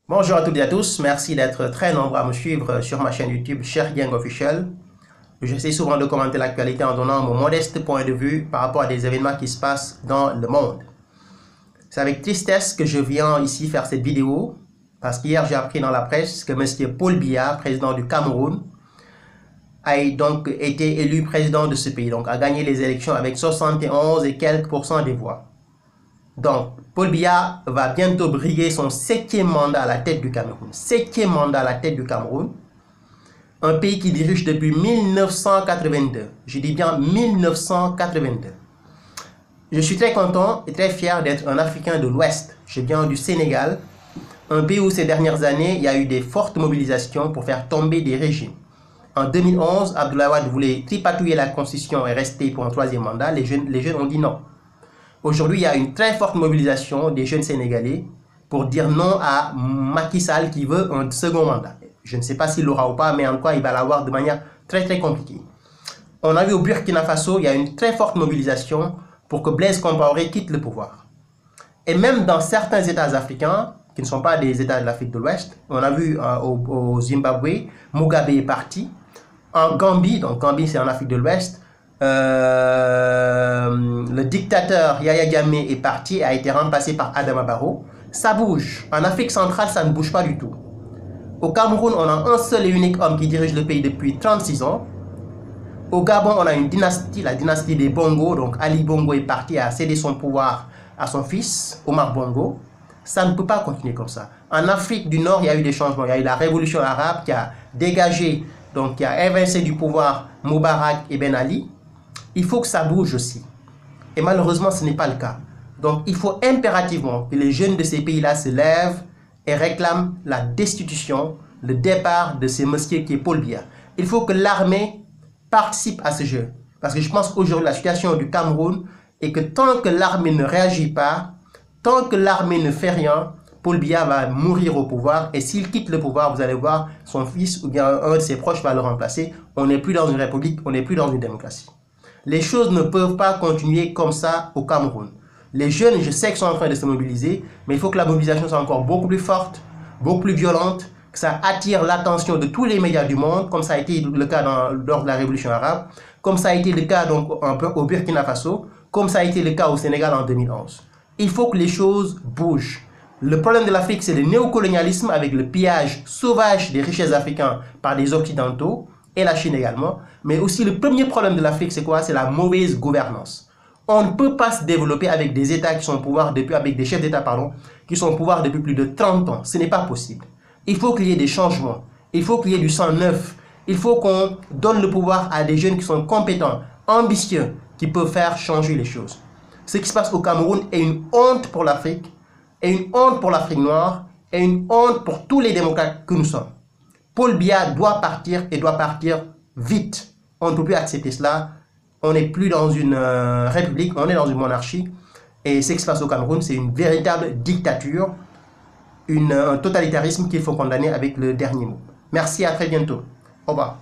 Bonjour à toutes et à tous, merci d'être très nombreux à me suivre sur ma chaîne YouTube Cheikh Dieng Officiel. J'essaie souvent de commenter l'actualité en donnant mon modeste point de vue par rapport à des événements qui se passent dans le monde. C'est avec tristesse que je viens ici faire cette vidéo, parce qu'hier j'ai appris dans la presse que M. Paul Biya, président du Cameroun, a donc été élu président de ce pays, donc a gagné les élections avec 71 et quelques % des voix. Donc, Paul Biya va bientôt briguer son 7e mandat à la tête du Cameroun. 7e mandat à la tête du Cameroun. Un pays qui dirige depuis 1982. Je dis bien 1982. Je suis très content et très fier d'être un Africain de l'Ouest. Je viens du Sénégal, un pays où ces dernières années, il y a eu des fortes mobilisations pour faire tomber des régimes. En 2011, Abdoulaye Wade voulait tripatouiller la constitution et rester pour un 3e mandat. Les jeunes ont dit non. Aujourd'hui, il y a une très forte mobilisation des jeunes Sénégalais pour dire non à Macky Sall qui veut un 2e mandat. Je ne sais pas s'il l'aura ou pas, mais en tout cas, il va l'avoir de manière très compliquée. On a vu au Burkina Faso, il y a une très forte mobilisation pour que Blaise Compaoré quitte le pouvoir. Et même dans certains États africains, qui ne sont pas des États de l'Afrique de l'Ouest, on a vu au Zimbabwe, Mugabe est parti. En Gambie, donc Gambie c'est en Afrique de l'Ouest, le dictateur Yaya Jammeh est parti et a été remplacé par Adama Barrow. Ça bouge. En Afrique centrale, ça ne bouge pas du tout. Au Cameroun, on a un seul et unique homme qui dirige le pays depuis 36 ans. Au Gabon, on a une dynastie, la dynastie des Bongo. Donc Ali Bongo est parti et a cédé son pouvoir à son fils, Omar Bongo. Ça ne peut pas continuer comme ça. En Afrique du Nord, il y a eu des changements. Il y a eu la révolution arabe qui a dégagé, donc qui a évincé du pouvoir Moubarak et Ben Ali. Il faut que ça bouge aussi. Et malheureusement, ce n'est pas le cas. Donc, il faut impérativement que les jeunes de ces pays-là se lèvent et réclament la destitution, le départ de ce monsieur qui est Paul Biya. Il faut que l'armée participe à ce jeu. Parce que je pense qu'aujourd'hui, la situation du Cameroun est que tant que l'armée ne réagit pas, tant que l'armée ne fait rien, Paul Biya va mourir au pouvoir. Et s'il quitte le pouvoir, vous allez voir, son fils ou bien un de ses proches va le remplacer. On n'est plus dans une république, on n'est plus dans une démocratie. Les choses ne peuvent pas continuer comme ça au Cameroun. Les jeunes, je sais qu'ils sont en train de se mobiliser, mais il faut que la mobilisation soit encore beaucoup plus forte, beaucoup plus violente, que ça attire l'attention de tous les médias du monde, comme ça a été le cas lors de la révolution arabe, comme ça a été le cas donc, au Burkina Faso, comme ça a été le cas au Sénégal en 2011. Il faut que les choses bougent. Le problème de l'Afrique, c'est le néocolonialisme avec le pillage sauvage des richesses africaines par les Occidentaux, et la Chine également. Mais aussi le premier problème de l'Afrique, c'est quoi? C'est la mauvaise gouvernance. On ne peut pas se développer avec des États qui sont au pouvoir avec des chefs d'État, qui sont au pouvoir depuis plus de 30 ans. Ce n'est pas possible. Il faut qu'il y ait des changements. Il faut qu'il y ait du sang neuf. Il faut qu'on donne le pouvoir à des jeunes qui sont compétents, ambitieux, qui peuvent faire changer les choses. Ce qui se passe au Cameroun est une honte pour l'Afrique, et une honte pour l'Afrique noire, et une honte pour tous les démocrates que nous sommes. Paul Biya doit partir et doit partir vite. On ne peut plus accepter cela. On n'est plus dans une république, on est dans une monarchie. Et ce qui se passe au Cameroun, c'est une véritable dictature, un totalitarisme qu'il faut condamner avec le dernier mot. Merci, à très bientôt. Au revoir.